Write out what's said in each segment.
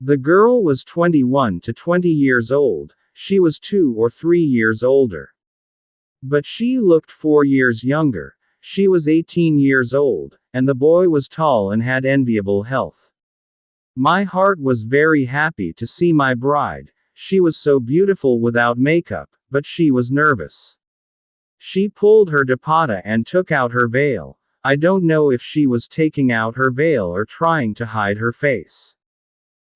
The girl was 21 to 20 years old, she was 2 or 3 years older. But she looked 4 years younger, she was 18 years old, and the boy was tall and had enviable health. My heart was very happy to see my bride, she was so beautiful without makeup, but she was nervous. She pulled her dupatta and took out her veil. I don't know if she was taking out her veil or trying to hide her face.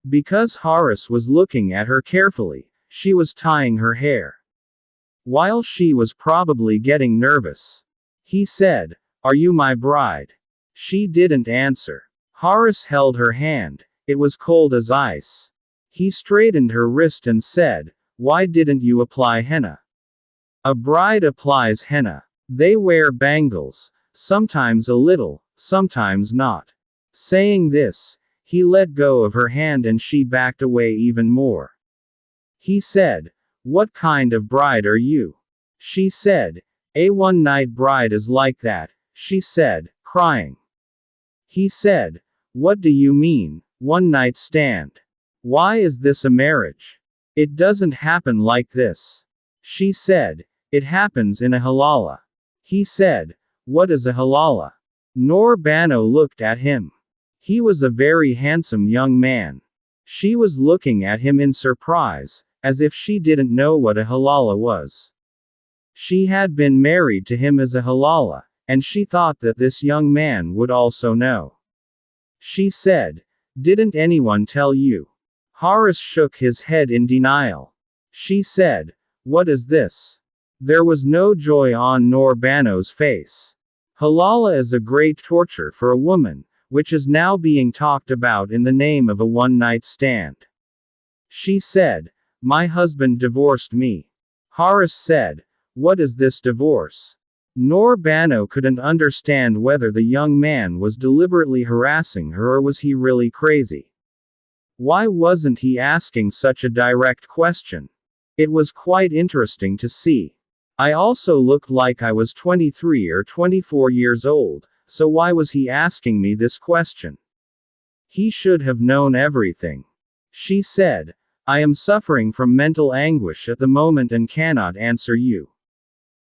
Because Horace was looking at her carefully, she was tying her hair. While she was probably getting nervous, he said, "Are you my bride?" She didn't answer. Horace held her hand, it was cold as ice. He straightened her wrist and said, "Why didn't you apply henna?" A bride applies henna. They wear bangles, sometimes a little, sometimes not. Saying this, he let go of her hand and she backed away even more. He said, "What kind of bride are you?" She said, "A one-night bride is like that," she said, crying. He said, "What do you mean, one-night stand? Why is this a marriage? It doesn't happen like this." She said, "It happens in a halala." He said, "What is a halala?" Noor Bano looked at him. He was a very handsome young man. She was looking at him in surprise, as if she didn't know what a halala was. She had been married to him as a halala, and she thought that this young man would also know. She said, "Didn't anyone tell you?" Horace shook his head in denial. She said, "What is this?" There was no joy on Noor Bano's face. Halala is a great torture for a woman, which is now being talked about in the name of a one-night stand. She said, "My husband divorced me." Horace said, "What is this divorce?" Noor Bano couldn't understand whether the young man was deliberately harassing her or was he really crazy. Why wasn't he asking such a direct question? It was quite interesting to see. I also looked like I was 23 or 24 years old, so why was he asking me this question? He should have known everything. She said, "I am suffering from mental anguish at the moment and cannot answer you."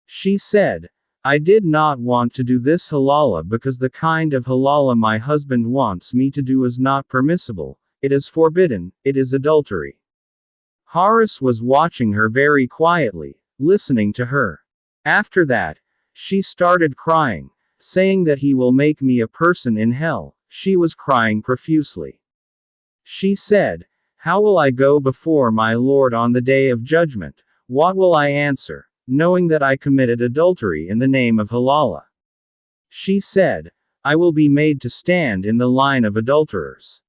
She said, "I did not want to do this halala because the kind of halala my husband wants me to do is not permissible, it is forbidden, it is adultery." Horace was watching her very quietly, listening to her. After that, she started crying, saying that he will make me a person in hell. She was crying profusely. She said, "How will I go before my Lord on the day of judgment? What will I answer, knowing that I committed adultery in the name of halala?" She said, "I will be made to stand in the line of adulterers."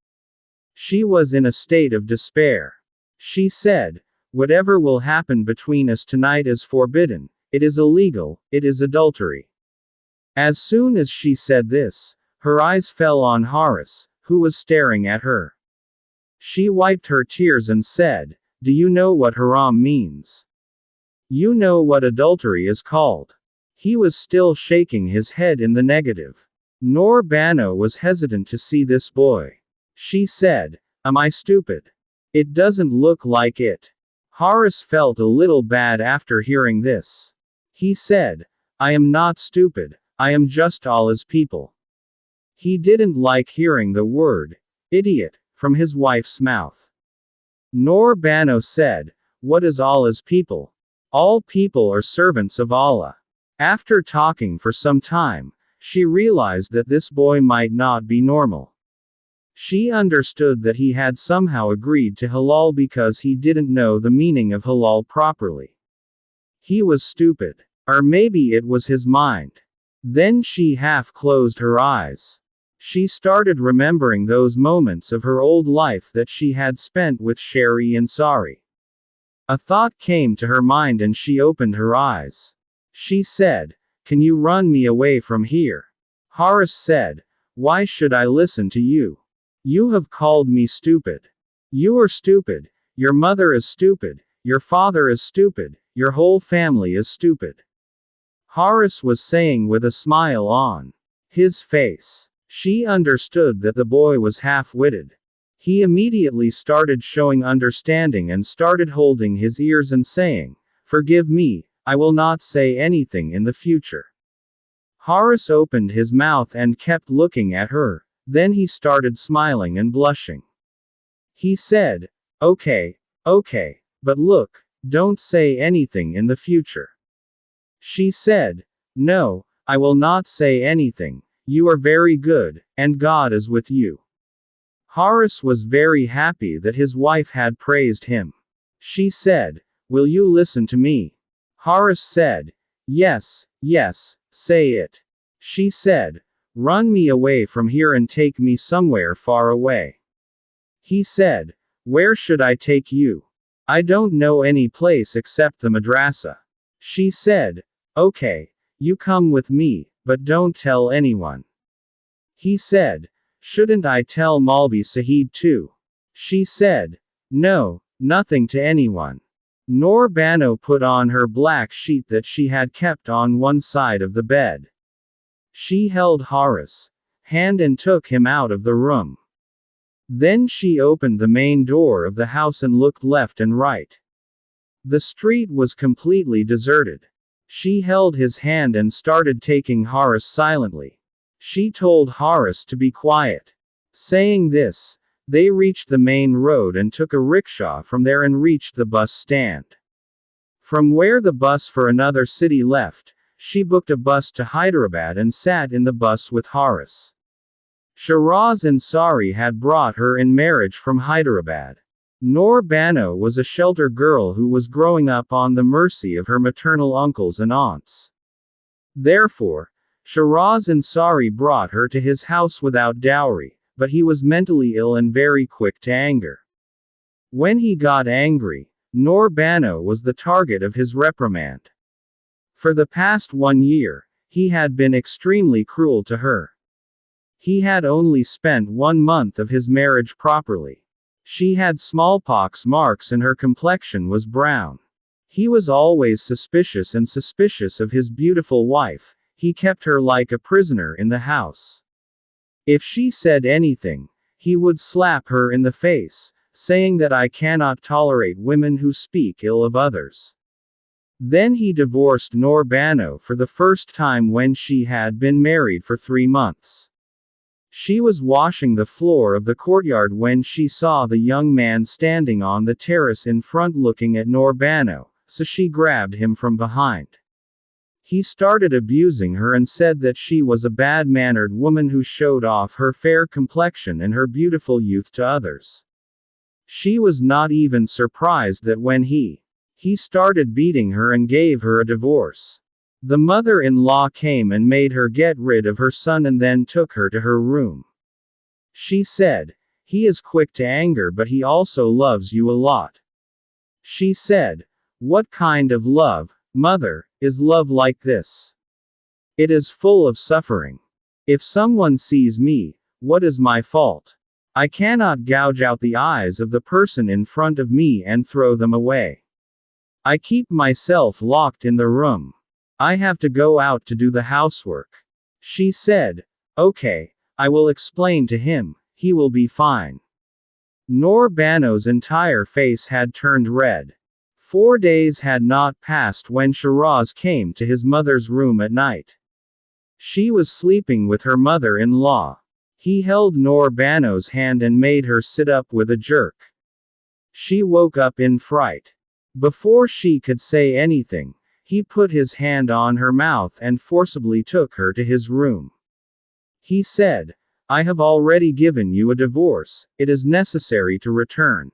She was in a state of despair. She said, "Whatever will happen between us tonight is forbidden, it is illegal, it is adultery." As soon as she said this, her eyes fell on Horace, who was staring at her. She wiped her tears and said, "Do you know what haram means? You know what adultery is called?" He was still shaking his head in the negative. Noor Bano was hesitant to see this boy. She said, "Am I stupid? It doesn't look like it." Horace felt a little bad after hearing this. He said, "I am not stupid, I am just Allah's people." He didn't like hearing the word idiot from his wife's mouth. Noor Bano said, "What is Allah's people?" All people are servants of Allah. After talking for some time, she realized that this boy might not be normal. She understood that he had somehow agreed to halal because he didn't know the meaning of halal properly. He was stupid. Or maybe it was his mind. Then she half closed her eyes. She started remembering those moments of her old life that she had spent with Sherry Ansari. A thought came to her mind and she opened her eyes. She said, "Can you run me away from here?" Horace said, "Why should I listen to you? You have called me stupid. You are stupid, your mother is stupid, your father is stupid, your whole family is stupid." Horace was saying with a smile on his face. She understood that the boy was half-witted. He immediately started showing understanding and started holding his ears and saying, "Forgive me, I will not say anything in the future." Horace opened his mouth and kept looking at her, then he started smiling and blushing. He said, "Okay, okay, but look, don't say anything in the future." She said, "No, I will not say anything, you are very good, and God is with you." Horace was very happy that his wife had praised him. She said, "Will you listen to me?" Horace said, "Yes, yes, say it." She said, "Run me away from here and take me somewhere far away." He said, "Where should I take you? I don't know any place except the madrasa." She said, "Okay, you come with me, but don't tell anyone." He said, "Shouldn't I tell Maulvi Sahib too?" She said, "No, nothing to anyone." Noor Bano put on her black sheet that she had kept on one side of the bed. She held Horace's hand and took him out of the room. Then she opened the main door of the house and looked left and right. The street was completely deserted. She held his hand and started taking Horace silently. She told Horace to be quiet. Saying this, they reached the main road and took a rickshaw from there and reached the bus stand. From where the bus for another city left, she booked a bus to Hyderabad and sat in the bus with Horace. Shiraz Ansari had brought her in marriage from Hyderabad. Noor Bano was a shelter girl who was growing up on the mercy of her maternal uncles and aunts. Therefore, Shiraz Ansari brought her to his house without dowry, but he was mentally ill and very quick to anger. When he got angry, Noor Bano was the target of his reprimand. For the past 1 year, he had been extremely cruel to her. He had only spent 1 month of his marriage properly. She had smallpox marks and her complexion was brown. He was always suspicious of his beautiful wife. He kept her like a prisoner in the house. If she said anything, he would slap her in the face, saying that I cannot tolerate women who speak ill of others. Then he divorced Noor Bano for the first time when she had been married for 3 months. She was washing the floor of the courtyard when she saw the young man standing on the terrace in front looking at Noor Bano, so she grabbed him from behind. He started abusing her and said that she was a bad-mannered woman who showed off her fair complexion and her beautiful youth to others. She was not even surprised that when he started beating her and gave her a divorce. The mother-in-law came and made her get rid of her son and then took her to her room. She said, "He is quick to anger but he also loves you a lot." She said, "What kind of love, mother, is love like this? It is full of suffering. If someone sees me, what is my fault? I cannot gouge out the eyes of the person in front of me and throw them away. I keep myself locked in the room. I have to go out to do the housework." She said, "Okay, I will explain to him, he will be fine." Noor Bano's entire face had turned red. 4 days had not passed when Shiraz came to his mother's room at night. She was sleeping with her mother-in-law. He held Noor Bano's hand and made her sit up with a jerk. She woke up in fright. Before she could say anything, he put his hand on her mouth and forcibly took her to his room. He said, "I have already given you a divorce, it is necessary to return."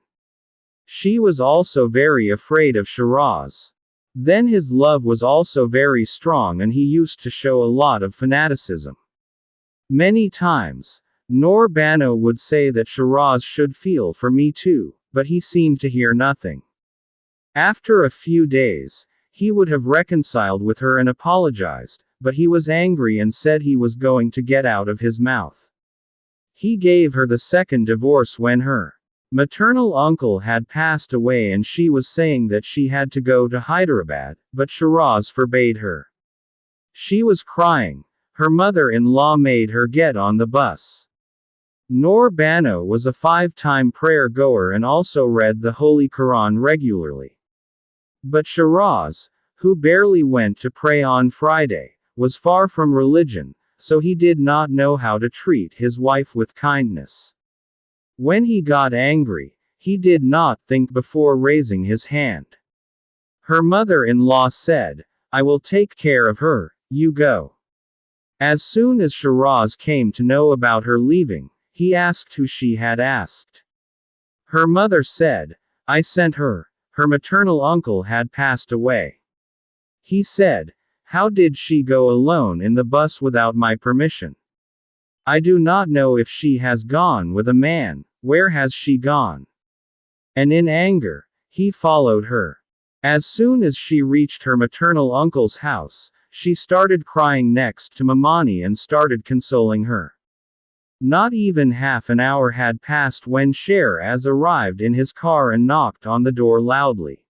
She was also very afraid of Shiraz. Then his love was also very strong and he used to show a lot of fanaticism. Many times, Noor Bano would say that Shiraz should feel for me too, but he seemed to hear nothing. After a few days, he would have reconciled with her and apologized, but he was angry and said he was going to get out of his mouth. He gave her the second divorce when her maternal uncle had passed away and she was saying that she had to go to Hyderabad, but Shiraz forbade her. She was crying. Her mother-in-law made her get on the bus. Nur Bano was a 5-time prayer goer and also read the Holy Quran regularly. But Shiraz, who barely went to pray on Friday, was far from religion, so he did not know how to treat his wife with kindness. When he got angry, he did not think before raising his hand. Her mother-in-law said, "I will take care of her, you go." As soon as Shiraz came to know about her leaving, he asked who she had asked. Her mother said, "I sent her. Her maternal uncle had passed away." He said, "How did she go alone in the bus without my permission? I do not know if she has gone with a man. Where has she gone?" And in anger, he followed her. As soon as she reached her maternal uncle's house, she started crying next to Mamani and started consoling her. Not even half an hour had passed when Shiraz arrived in his car and knocked on the door loudly.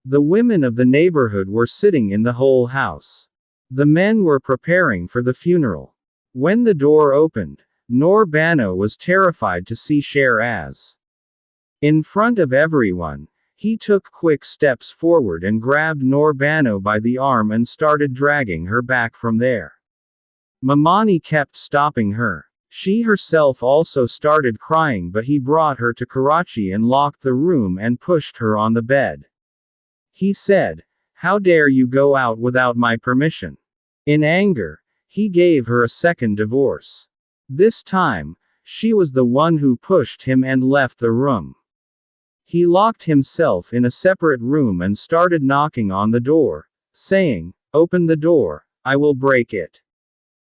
The women of the neighborhood were sitting in the whole house. The men were preparing for the funeral. When the door opened, Nur Bano was terrified to see Shiraz. In front of everyone, he took quick steps forward and grabbed Nur Bano by the arm and started dragging her back from there. Mamani kept stopping her. She herself also started crying, but he brought her to Karachi and locked the room and pushed her on the bed. He said, "How dare you go out without my permission?" In anger, he gave her a second divorce. This time, she was the one who pushed him and left the room. He locked himself in a separate room and started knocking on the door, saying, "Open the door, I will break it."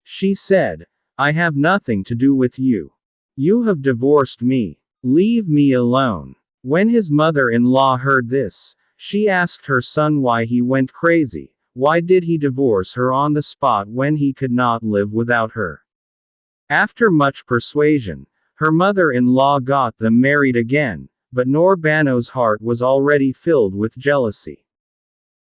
She said, "I have nothing to do with you. You have divorced me. Leave me alone." When his mother-in-law heard this, she asked her son why he went crazy. Why did he divorce her on the spot when he could not live without her? After much persuasion, her mother-in-law got them married again, but Nur Bano's heart was already filled with jealousy.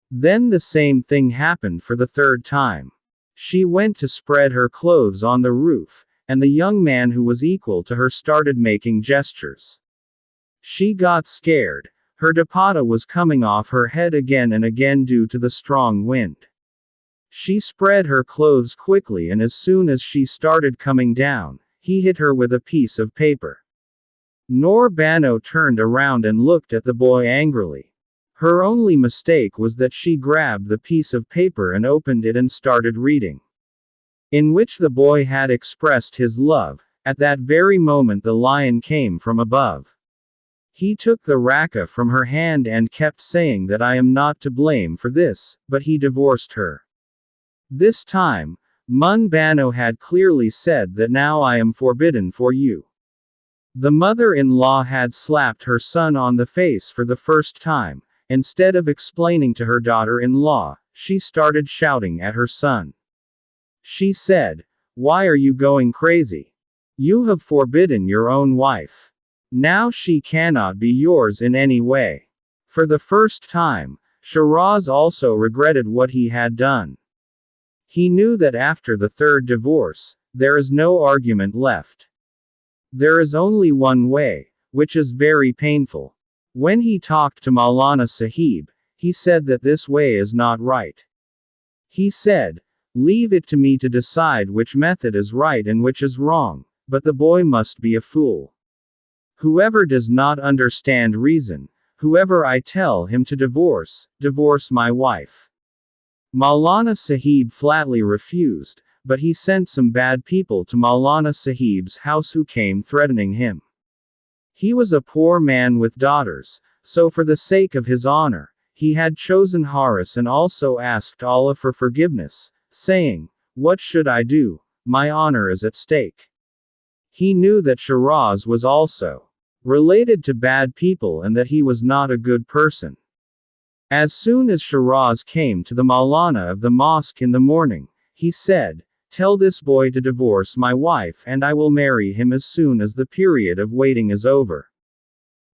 Then the same thing happened for the third time. She went to spread her clothes on the roof, and the young man who was equal to her started making gestures. She got scared. Her dupatta was coming off her head again and again due to the strong wind. She spread her clothes quickly, and as soon as she started coming down, he hit her with a piece of paper. Nur Bano turned around and looked at the boy angrily. Her only mistake was that she grabbed the piece of paper and opened it and started reading. In which the boy had expressed his love. At that very moment the lion came from above. He took the rakah from her hand and kept saying that I am not to blame for this, but he divorced her. This time, Mun Bano had clearly said that now I am forbidden for you. The mother-in-law had slapped her son on the face for the first time. Instead of explaining to her daughter-in-law, she started shouting at her son. She said, "Why are you going crazy? You have forbidden your own wife. Now she cannot be yours in any way." For the first time, Shiraz also regretted what he had done. He knew that after the third divorce, there is no argument left. There is only one way, which is very painful. When he talked to Maulana Sahib, he said that this way is not right. He said, "Leave it to me to decide which method is right and which is wrong, but the boy must be a fool. Whoever does not understand reason, whoever I tell him to divorce my wife." Maulana Sahib flatly refused, but he sent some bad people to Maulana Sahib's house who came threatening him. He was a poor man with daughters, so for the sake of his honor, he had chosen Haris and also asked Allah for forgiveness, saying, "What should I do? My honor is at stake." He knew that Shiraz was also related to bad people and that he was not a good person. As soon as Shiraz came to the Maulana of the mosque in the morning, he said, "Tell this boy to divorce my wife and I will marry him as soon as the period of waiting is over."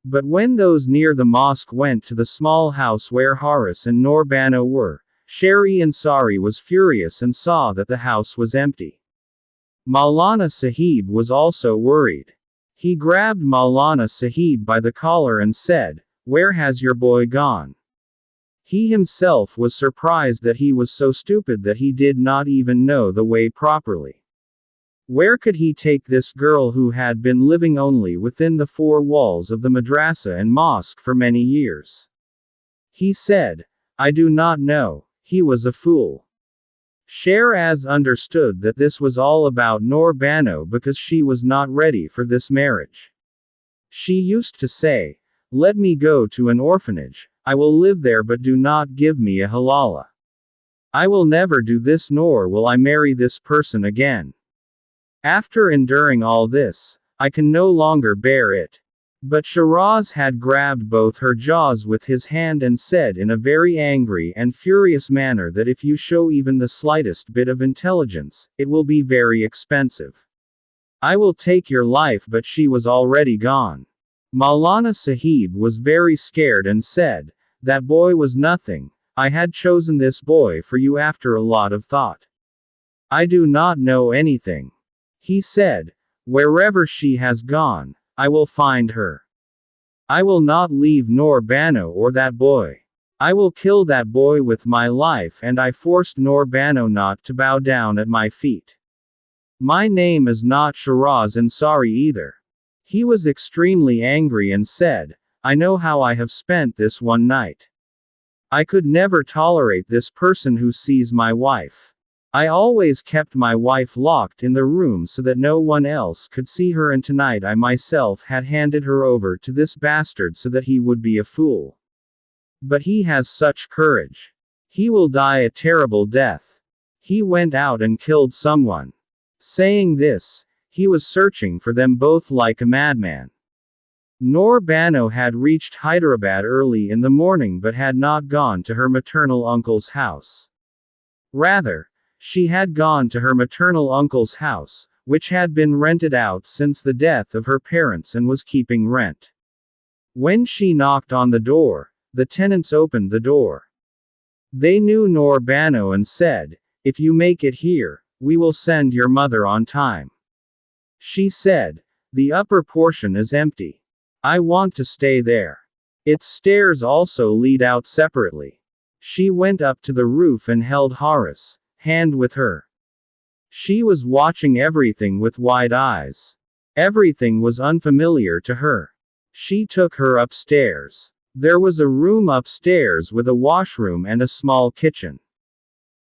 But when those near the mosque went to the small house where Haris and Nur Bano were, Shari Ansari was furious and saw that the house was empty. Maulana Sahib was also worried. He grabbed Maulana Sahib by the collar and said, "Where has your boy gone?" He himself was surprised that he was so stupid that he did not even know the way properly. Where could he take this girl who had been living only within the four walls of the madrasa and mosque for many years? He said, "I do not know." He was a fool. Sheraz understood that this was all about Noor Bano because she was not ready for this marriage. She used to say, "Let me go to an orphanage, I will live there, but do not give me a halala. I will never do this, nor will I marry this person again. After enduring all this, I can no longer bear it." But Shiraz had grabbed both her jaws with his hand and said in a very angry and furious manner that if you show even the slightest bit of intelligence, it will be very expensive. I will take your life, but she was already gone. Maulana Sahib was very scared and said, "That boy was nothing. I had chosen this boy for you after a lot of thought. I do not know anything." He said, "Wherever she has gone, I will find her. I will not leave Noor Bano or that boy. I will kill that boy with my life," and I forced Noor Bano not to bow down at my feet. My name is not Shiraz Ansari either. He was extremely angry and said, "I know how I have spent this one night. I could never tolerate this person who sees my wife. I always kept my wife locked in the room so that no one else could see her, and tonight I myself had handed her over to this bastard so that he would be a fool. But he has such courage. He will die a terrible death. He went out and killed someone." Saying this, he was searching for them both like a madman. Noor Bano had reached Hyderabad early in the morning but had not gone to her maternal uncle's house. Rather, she had gone to her maternal uncle's house, which had been rented out since the death of her parents and was keeping rent. When she knocked on the door, the tenants opened the door. They knew Noor Bano and said, "If you make it here, we will send your mother on time." She said, "The upper portion is empty. I want to stay there. Its stairs also lead out separately." She went up to the roof and held Haris' hand with her. She was watching everything with wide eyes. Everything was unfamiliar to her. She took her upstairs. There was a room upstairs with a washroom and a small kitchen,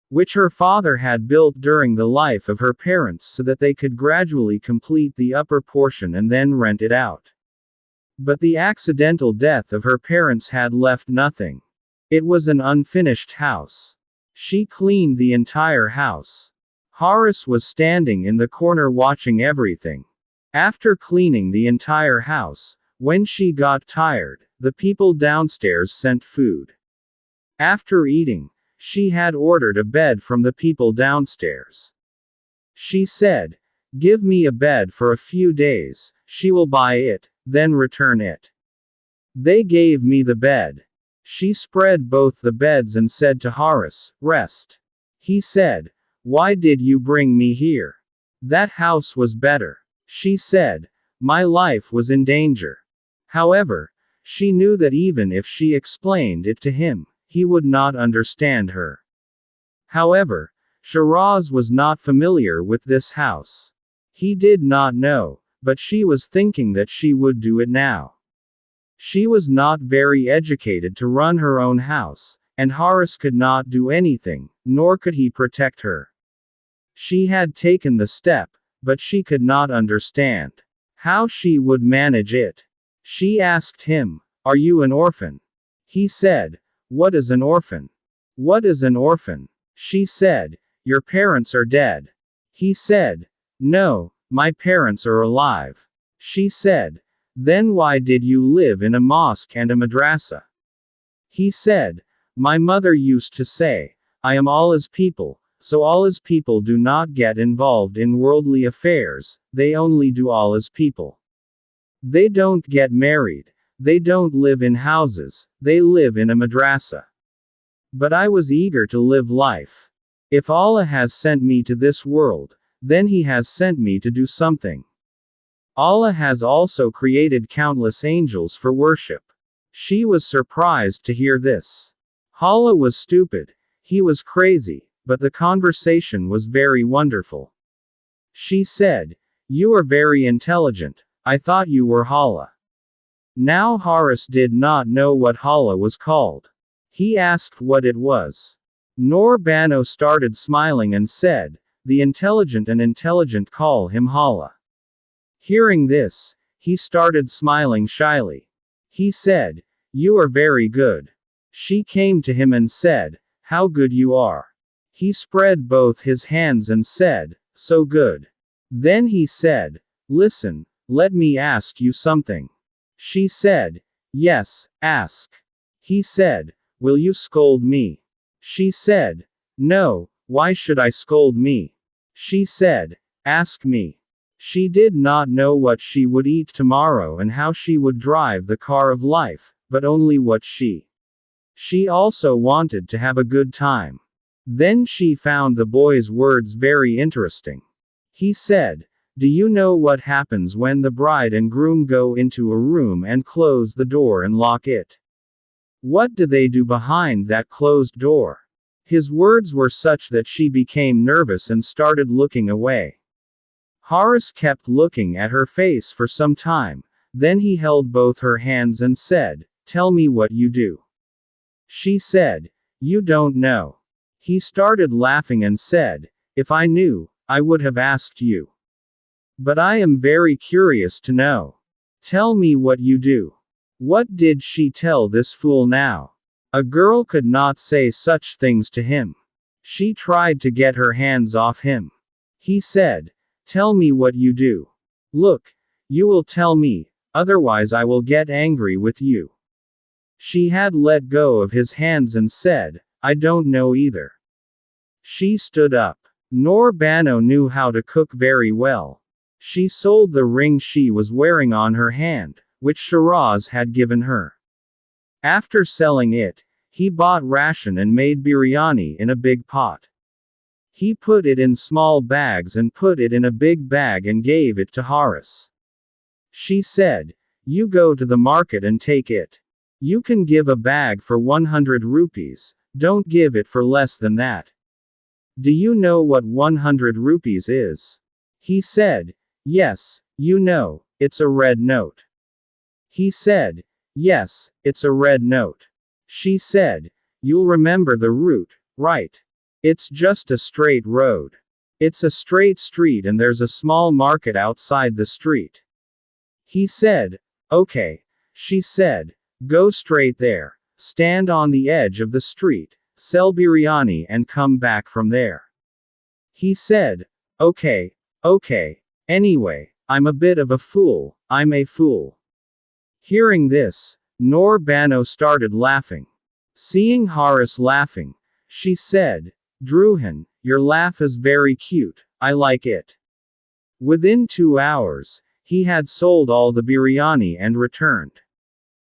which her father had built during the life of her parents so that they could gradually complete the upper portion and then rent it out. But the accidental death of her parents had left nothing. It was an unfinished house. She cleaned the entire house. Haris was standing in the corner watching everything. After cleaning the entire house, when she got tired, the people downstairs sent food. After eating, she had ordered a bed from the people downstairs. She said, "Give me a bed for a few days, she will buy it, then return it." They gave me the bed. She spread both the beds and said to Haris, "Rest." He said, "Why did you bring me here? That house was better." She said, "My life was in danger." However, she knew that even if she explained it to him, he would not understand her. However, Shiraz was not familiar with this house. He did not know, but she was thinking that she would do it now. She was not very educated to run her own house, and Haris could not do anything, nor could he protect her. She had taken the step, but she could not understand how she would manage it. She asked him, "Are you an orphan?" He said, "What is an orphan? What is an orphan?" She said, "Your parents are dead." He said, "No, my parents are alive." She said, "Then why did you live in a mosque and a madrasa?" He said, "My mother used to say, I am Allah's people, so Allah's people do not get involved in worldly affairs, they only do Allah's people. They don't get married, they don't live in houses, they live in a madrasa. But I was eager to live life. If Allah has sent me to this world, then He has sent me to do something. Allah has also created countless angels for worship. She was surprised to hear this. Hala was stupid, he was crazy, but the conversation was very wonderful. She said, "You are very intelligent, I thought you were Hala." Now Haris did not know what Hala was called. He asked what it was. Nur Bano started smiling and said, "The intelligent and intelligent call him Hala." Hearing this, he started smiling shyly. He said, "You are very good." She came to him and said, "How good you are." He spread both his hands and said, "So good." Then he said, "Listen, let me ask you something." She said, "Yes, ask." He said, "Will you scold me?" She said, "No, why should I scold me?" She said, "Ask me." She did not know what she would eat tomorrow and how she would drive the car of life, but only what she also wanted to have a good time. Then she found the boy's words very interesting. He said, "Do you know what happens when the bride and groom go into a room and close the door and lock it? What do they do behind that closed door?" His words were such that she became nervous and started looking away. Haris kept looking at her face for some time, then he held both her hands and said, "Tell me what you do." She said, "You don't know." He started laughing and said, "If I knew, I would have asked you. But I am very curious to know. Tell me what you do." What did she tell this fool now? A girl could not say such things to him. She tried to get her hands off him. He said, "Tell me what you do. Look, you will tell me, otherwise I will get angry with you." She had let go of his hands and said, "I don't know either." She stood up. Nur Bano knew how to cook very well. She sold the ring she was wearing on her hand, which Shiraz had given her. After selling it, he bought ration and made biryani in a big pot. He put it in small bags and put it in a big bag and gave it to Haris. She said, "You go to the market and take it. You can give a bag for 100 rupees, don't give it for less than that." "Do you know what 100 rupees is?" He said, "Yes, you know, it's a red note." He said, "Yes, it's a red note." She said, "You'll remember the route, right? It's just a straight road. It's a straight street and there's a small market outside the street." He said, "Okay." She said, "Go straight there, stand on the edge of the street, sell biryani and come back from there." He said, "Okay, okay. Anyway, I'm a bit of a fool, I'm a fool." Hearing this, Nur Bano started laughing. Seeing Haris laughing, she said, "Druhan, your laugh is very cute, I like it." Within 2 hours, he had sold all the biryani and returned.